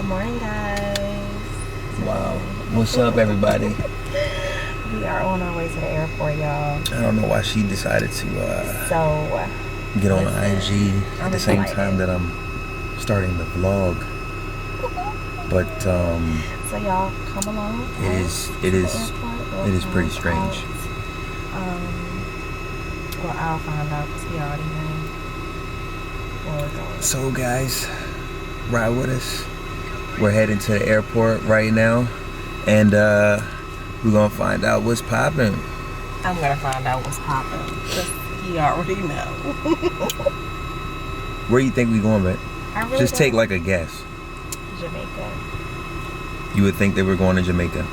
Good morning, guys. Wow. What's up, everybody? We are on our way to the airport, y'all. I don't know why she decided to get on IG at the same time that I'm starting the vlog. But so y'all come along. it is pretty strange. Well, I'll find out because we already know where we're going. So guys, ride with us. We're heading to the airport right now, and we're gonna find out what's popping. I'm gonna find out what's popping because he already know. Where you think we going, man? Just take like a guess. Jamaica. You would think they were going to Jamaica.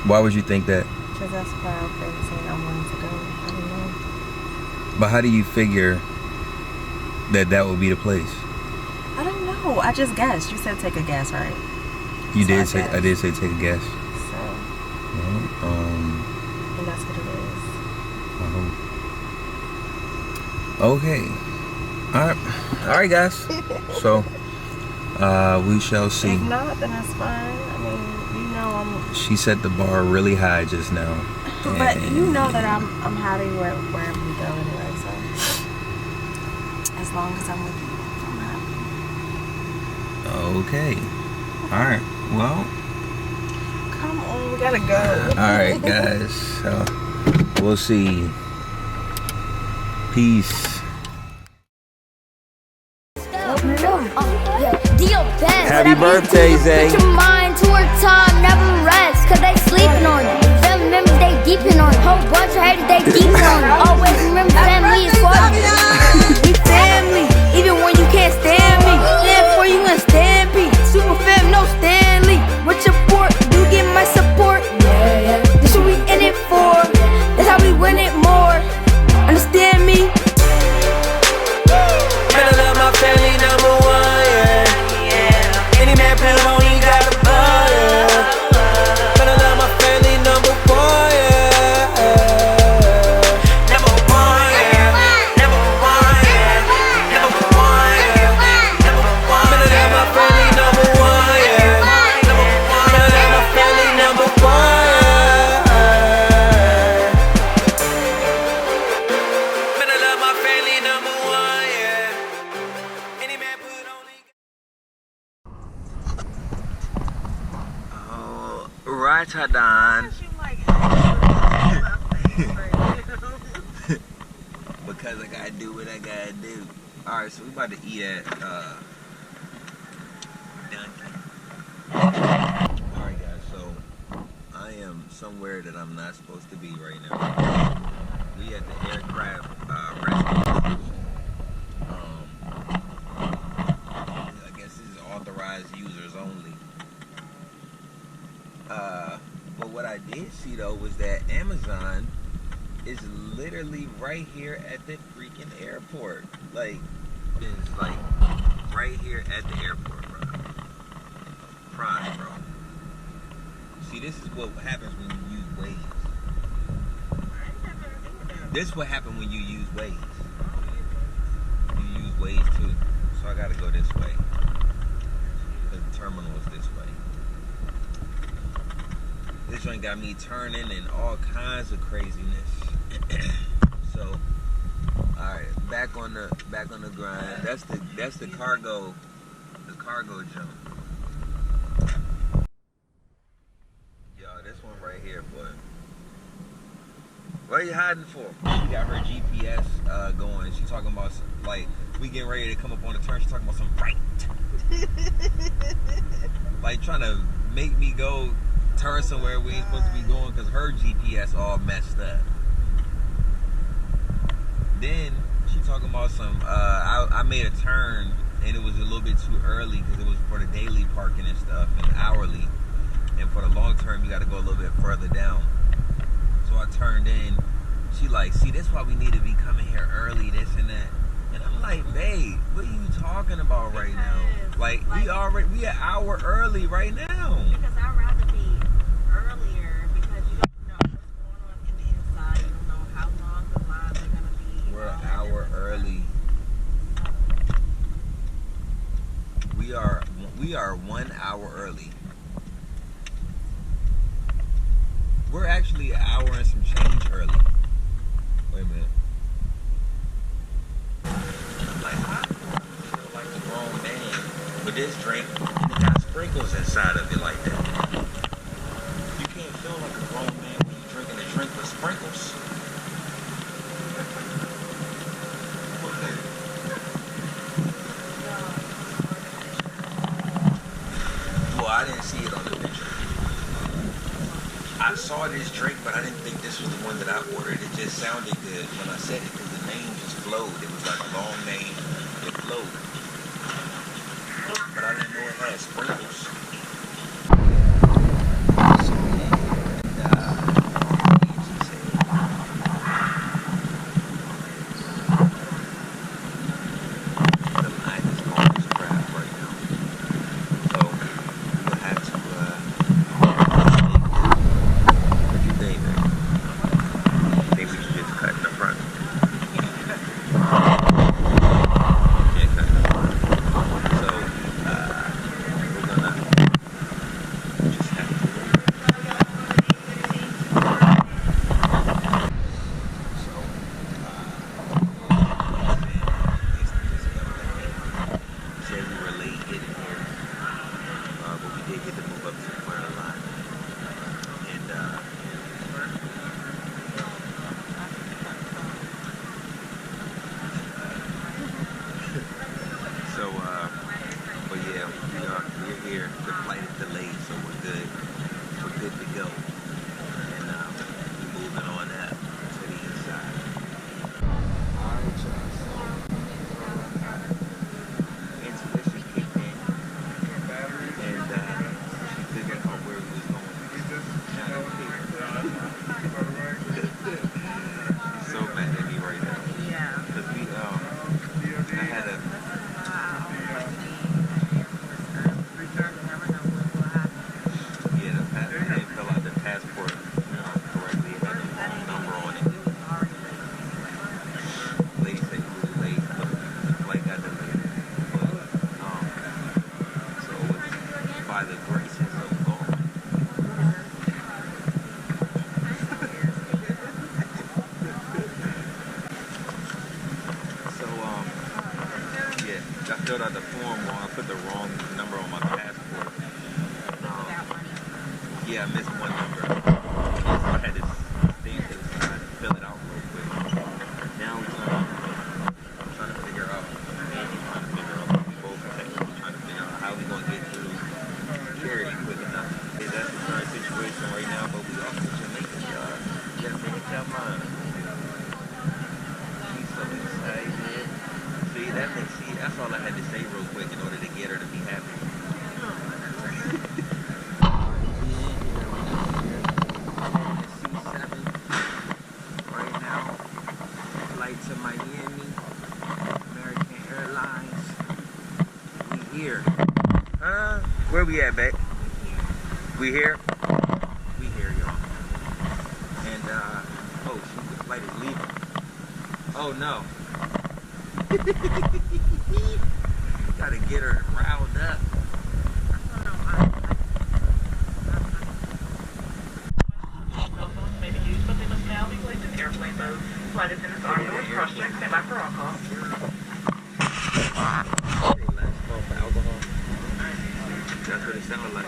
Why would you think that? Because that's where our friends saying I wanted to go. I don't know. But how do you figure that would be the place? I don't know. I just guessed. You said take a guess, right? You did say. I did say take a guess. So. Well, and that's what it is. Okay. All right, guys. So, we shall see. If not, then that's fine. I mean, you know She set the bar really high just now. But you know that I'm happy wherever we go anyway. So, as long as I'm with you, I'm happy. Okay. All right. Well. Come on, we gotta go. All right, guys. So, we'll see. Peace. Happy birthday, Zay. Put your mind to work time, never rest, cause they sleeping on it. Family members, they deepin' on it. Whole bunch of haters, they deepin' on it. Always remember family is for you. We family, even when you can't stand me. Stand for you and stand me. Super fam, no Stanley. With your support, you get my support. Yeah. This what we in it for. That's how we win it more. Understand me? Better love my family, number one, yeah. Any man put on, he got a butter. Better love my family, number one, yeah. Number one, yeah. Number one, yeah. Number one, yeah. Number one. Better love my family, number one, yeah. Number one. Better love my family, number one. Better love my family, number one, yeah. Any man put on, he Right-a-don. Because I gotta do what I gotta do. Alright, so we about to eat at Alright guys, so I am somewhere that I'm not supposed to be right now. We at the aircraft rescue station. I guess this is authorized users only. But what I did see though was that Amazon is literally right here at the freaking airport. Like, it's like right here at the airport, bro. Prime, bro. See, this is what happens when you use Waze. This is what happens when you use Waze. You use Waze too. So I gotta go this way. The terminal is this way. This joint got me turning and all kinds of craziness. So, all right, back on the grind. That's the cargo jump. Yo, this one right here, boy. What are you hiding for? She got her GPS going. She talking about like we getting ready to come up on the turn. She talking about some right. Like trying to make me go turn somewhere we ain't supposed to be going because her GPS all messed up. Then she talking about some I made a turn and it was a little bit too early because it was for the daily parking and stuff and hourly, and for the long term you got to go a little bit further down. So I turned in. She like, see, that's why we need to be coming here early, this and that. And I'm like, babe, what are you talking about right now? Like we an hour early right now. Because I'd rather be earlier because you don't know what's going on in the inside. You don't know how long the lines are going to be. We're an hour early. We are 1 hour early. We're actually an hour and some change early. Wait a minute. Like, I feel like a grown man with this drink. It got sprinkles inside of it like that. You can't feel like a grown man when you're drinking a drink with sprinkles. Well, I didn't see it on the picture. I saw this drink, but I didn't think this was the one that I ordered. It just sounded good when I said it because the name just flowed. It was like a long name. It flowed. But I didn't know it had sprinkles. Filled out the form wrong. I put the wrong number on my passport. Yeah, I missed one number. So I had to stand to the side and fill it out real quick. Now I'm trying to figure out. Angie's trying to figure out. We both are trying to figure out how we gonna get through security quick enough. Hey, that's the current situation right now, but we off to Jamaica, y'all. Gotta make it that line. She's so excited. See, that's all I had to say real quick in order to get her to be happy. Right now, flight to Miami, American Airlines. We here. Where we at, babe? We here? We here, y'all. And, oh, shoot, the flight is leaving. Oh, no. Gotta get her riled up. May be used, but they must now be placed in airplane mode. Flight attendants are doing cross-check, stand by for all call. Last call for alcohol. That's what it sounded like.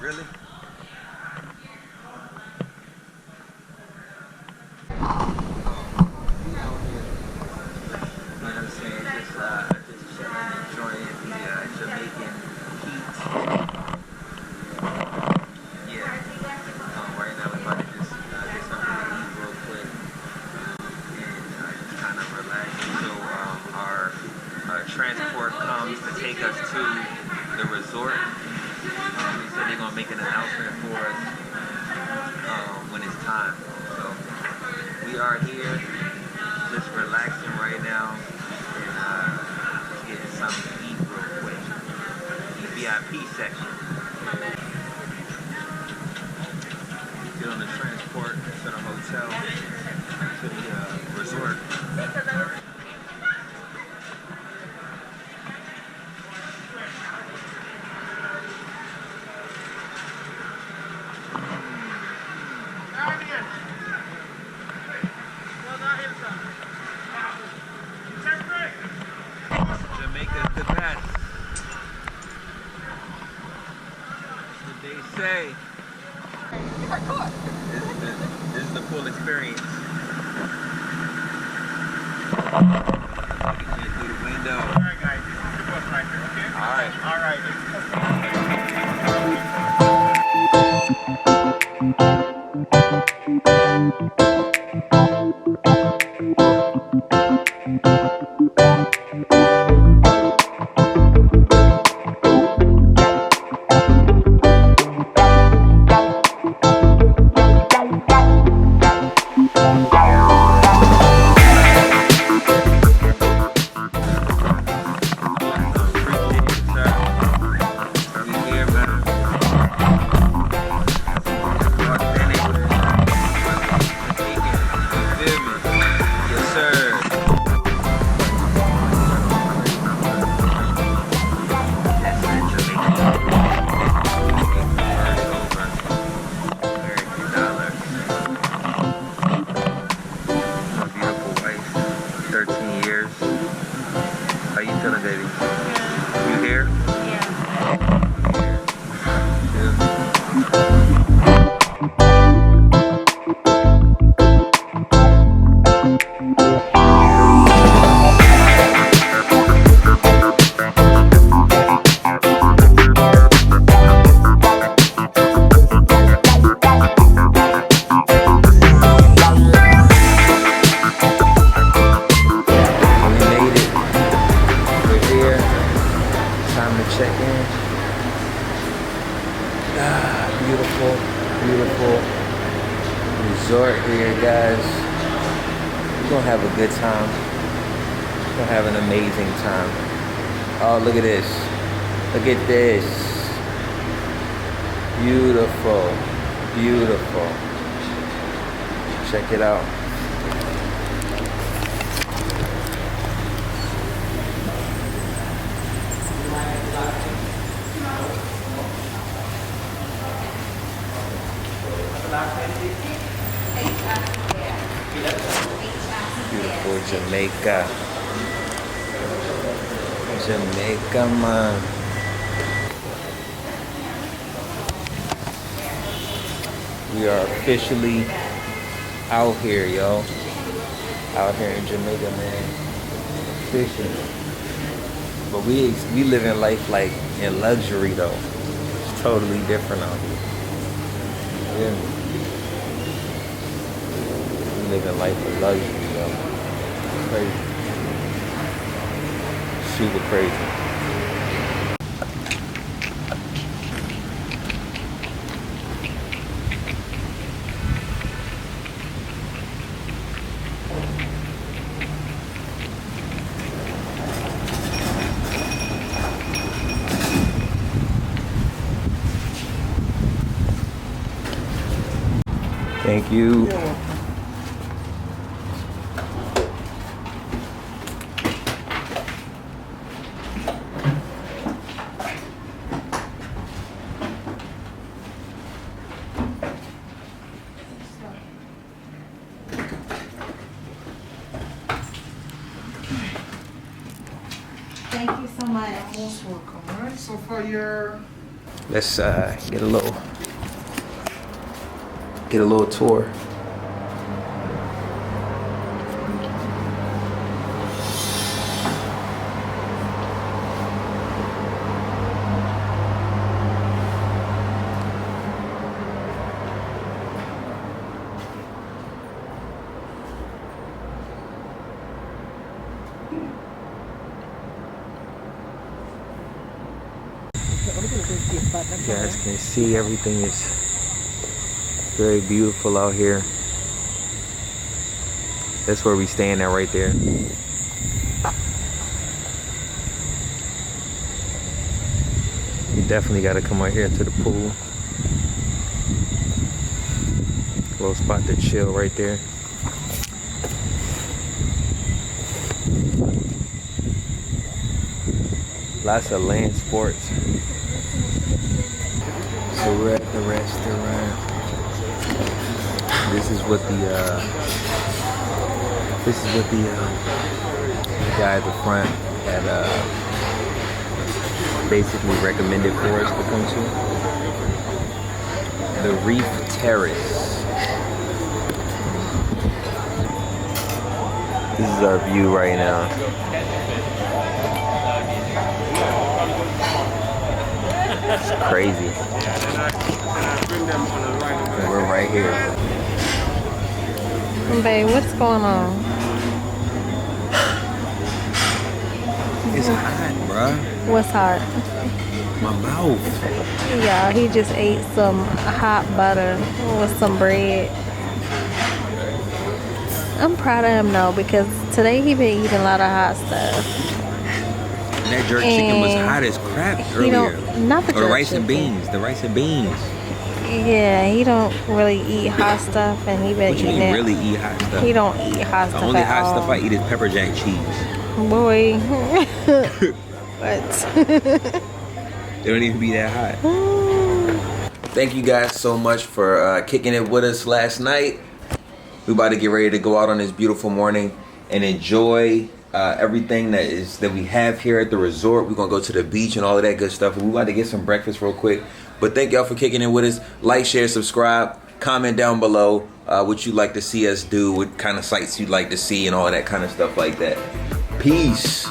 Really? Transport comes to take us to the resort. They said they're gonna make an announcement for us when it's time. So we are here, just relaxing right now, and just getting something to eat real quick. The VIP section. Get on the transport to the hotel, to the resort. Jamaica's the best. That's what they say. This is the full experience. Looking through the window. Alright guys, this is the bus right here, okay? Alright. Alright. Beautiful resort here, guys. We're gonna have a good time. We're gonna have an amazing time. Oh, look at this. Look at this. Beautiful. Beautiful. Check it out. Beautiful Jamaica. Jamaica, man. We are officially out here, yo. Out here in Jamaica, man. Officially. But we living life like in luxury, though. It's totally different out here. Yeah. Living life of luxury, yo. Crazy. Super crazy. Thank you. Thank you so much. Most welcome. Alright, so for your let's get a little tour. You guys can see everything is very beautiful out here. That's where we staying at right there. You definitely got to come out here to the pool. Little spot to chill right there. Lots of land sports. So we're at the restaurant. This is what the guy at the front had basically recommended for us to come to. The Reef Terrace. This is our view right now. It's crazy. And we're right here. Babe, what's going on? It's hot, bruh. What's hot? My mouth. Yeah, he just ate some hot butter with some bread. I'm proud of him though, because today he been eating a lot of hot stuff. And that jerk chicken was hot as crap earlier. Not the or the jerk rice chicken. and beans. The rice and beans. Yeah, he don't really eat hot stuff, and he been What you eating mean it. really eat hot stuff? He don't eat hot The stuff only at hot all. stuff I eat is pepper jack cheese. Boy. What? They don't even be that hot. Thank you guys so much for kicking it with us last night. We about to get ready to go out on this beautiful morning and enjoy everything that we have here at the resort. We're gonna go to the beach and all of that good stuff. We about to get some breakfast real quick. But thank y'all for kicking it with us. Like, share, subscribe, comment down below what you'd like to see us do, what kind of sites you'd like to see, and all of that kind of stuff like that. Peace.